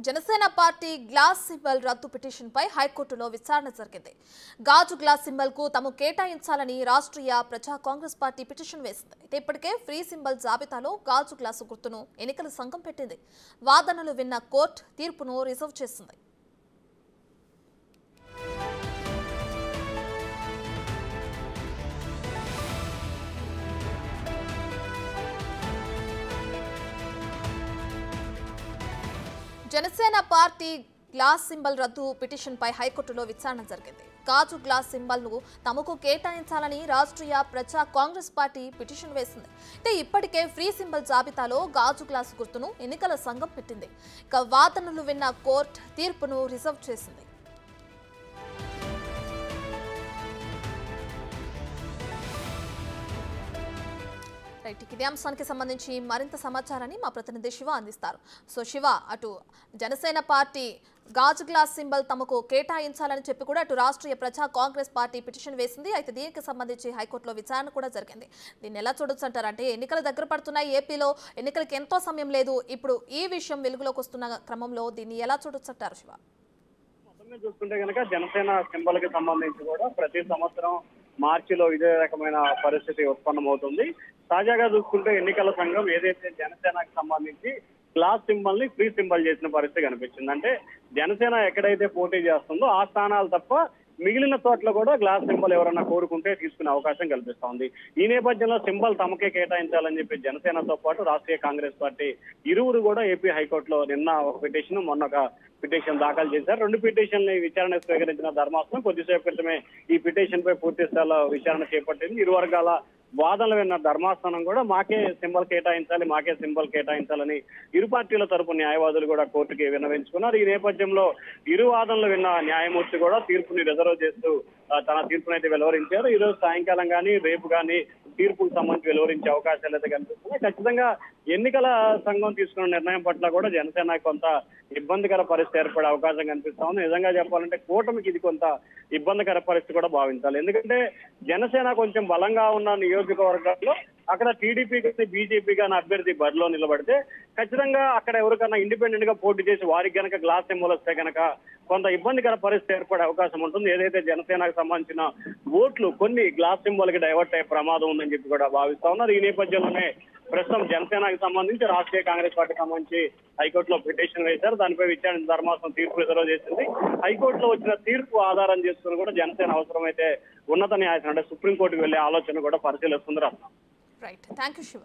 Janasena party glass symbol రద్దు పిటిషన్పై హైకోర్టులో విచారణ జరిగింది. గాజు గ్లాస్ సింబల్ కు తాము కేటాయించాలని రాష్ట్రీయ ప్రజా కాంగ్రెస్ పార్టీ పిటిషన్ వేసింది. అయితే ఇప్పటికే ఫ్రీ సింబల్ జాబితాలో గాజు గ్లాసు గుర్తును ఎన్నికల సంఘం పెట్టింది. వాదనలు విన్న కోర్టు తీర్పును రిజర్వ్ చేసింది. జనసేన పార్టీ గ్లాస్ సింబల్ రద్దు పిటిషన్పై హైకోర్టులో విచారణ జరిగింది. గాజు గ్లాస్ సింబల్ ను తమకు కేటాయించాలని రాష్ట్రీయ ప్రజా కాంగ్రెస్ పార్టీ పిటిషన్ వేసింది. అయితే ఇప్పటికే ఫ్రీ సింబల్ జాబితాలో గాజు గ్లాసు గుర్తును ఎన్నికల సంఘం పెట్టింది. ఇక వాదనలు విన్న కోర్టు తీర్పును రిజర్వ్ చేసింది. ఇదే అంశానికి సంబంధించి మరింత సమాచారాన్ని మా ప్రతినిధి శివ అందిస్తారు. సో శివ, అటు జనసేన పార్టీ గాజు గ్లాస్ సింబల్ తమకు కేటాయించాలని చెప్పి కూడా అటు రాష్ట్రీయ ప్రజా కాంగ్రెస్ పార్టీ పిటిషన్ వేసింది. అయితే దీనికి సంబంధించి హైకోర్టులో విచారణ కూడా జరిగింది. దీన్ని ఎలా చూడొచ్చు అంటారు? అంటే ఎన్నికలు దగ్గర పడుతున్నాయి, ఏపీలో ఎన్నికలకు ఎంతో సమయం లేదు. ఇప్పుడు ఈ విషయం వెలుగులోకి వస్తున్న క్రమంలో దీన్ని ఎలా చూడొచ్చు అంటారు శివ? చూసుకుంటే కనుక జనసేన సింబల్ కి సంబంధించి కూడా ప్రతి సంవత్సరం మార్చిలో ఇదే రకమైన పరిస్థితి ఉత్పన్నమవుతుంది. తాజాగా చూసుకుంటే ఎన్నికల సంఘం ఏదైతే జనసేనకు సంబంధించి గ్లాస్ సింబల్ ని ఫ్రీ సింబల్ చేసిన పరిస్థితి కనిపించింది. అంటే జనసేన ఎక్కడైతే పోటీ చేస్తుందో ఆ స్థానాలు తప్ప మిగిలిన చోట్ల కూడా గ్లాస్ సింబల్ ఎవరన్నా కోరుకుంటే తీసుకునే అవకాశం కల్పిస్తోంది. ఈ నేపథ్యంలో సింబల్ తమకే కేటాయించాలని చెప్పి జనసేనతో పాటు రాష్ట్రీయ కాంగ్రెస్ పార్టీ ఇరువురు కూడా ఏపీ హైకోర్టులో నిన్న ఒక పిటిషన్, మొన్న ఒక పిటిషన్ దాఖలు చేశారు. రెండు పిటిషన్లు విచారణ స్వీకరించిన ధర్మాసనం కొద్దిసేపు క్రితమే ఈ పిటిషన్ పై పూర్తి స్థాయిలో విచారణ చేపట్టింది. ఇరు వర్గాల వాదనలు విన్న ధర్మాసనం కూడా మాకే సింబల్ కేటాయించాలని ఇరు పార్టీల తరపు న్యాయవాదులు కూడా కోర్టుకి విన్నవించుకున్నారు. ఈ నేపథ్యంలో ఇరు వాదనలు విన్న న్యాయమూర్తి కూడా తీర్పుని రిజర్వ్ చేస్తూ తన తీర్పునైతే వెలువరించారు. ఈ రోజు సాయంకాలం కానీ రేపు కానీ తీర్పుకు సంబంధించి వెలువరించే అవకాశాలు అయితే కనిపిస్తున్నాయి. ఖచ్చితంగా ఎన్నికల సంఘం తీసుకున్న నిర్ణయం పట్ల కూడా జనసేన కొంత ఇబ్బందికర పరిస్థితి ఏర్పడే అవకాశం కనిపిస్తా ఉంది. నిజంగా చెప్పాలంటే కూటమికి ఇది కొంత ఇబ్బందికర పరిస్థితి కూడా భావించాలి. ఎందుకంటే జనసేన కొంచెం బలంగా ఉన్న నియోజకవర్గాల్లో అక్కడ టీడీపీ కానీ బీజేపీ కానీ అభ్యర్థి బరిలో నిలబడితే ఖచ్చితంగా అక్కడ ఎవరికైనా ఇండిపెండెంట్ గా పోటీ చేసి వారికి గనక గ్లాస్ సింబల్ వస్తే కనుక కొంత ఇబ్బందికర పరిస్థితి ఏర్పడే అవకాశం ఉంటుంది. ఏదైతే జనసేనకు సంబంధించిన ఓట్లు కొన్ని గ్లాస్ సింబల్ కి డైవర్ట్ అయ్యే ప్రమాదం ఉందని చెప్పి కూడా భావిస్తా ఉన్నారు. ఈ నేపథ్యంలోనే ప్రస్తుతం జనసేనకు సంబంధించి రాష్ట్రీయ కాంగ్రెస్ పార్టీకి సంబంధించి హైకోర్టులో పిటిషన్ వేశారు. దానిపై విచారణ ధర్మాసనం తీర్పు రిజర్వ్ చేసింది. హైకోర్టులో వచ్చిన తీర్పు ఆధారం చేసుకుని కూడా జనసేన అవసరమైతే ఉన్నత న్యాయస్థానం అంటే సుప్రీంకోర్టుకు వెళ్లే ఆలోచన కూడా పరిశీలిస్తుంది. Right, thank you Shiva.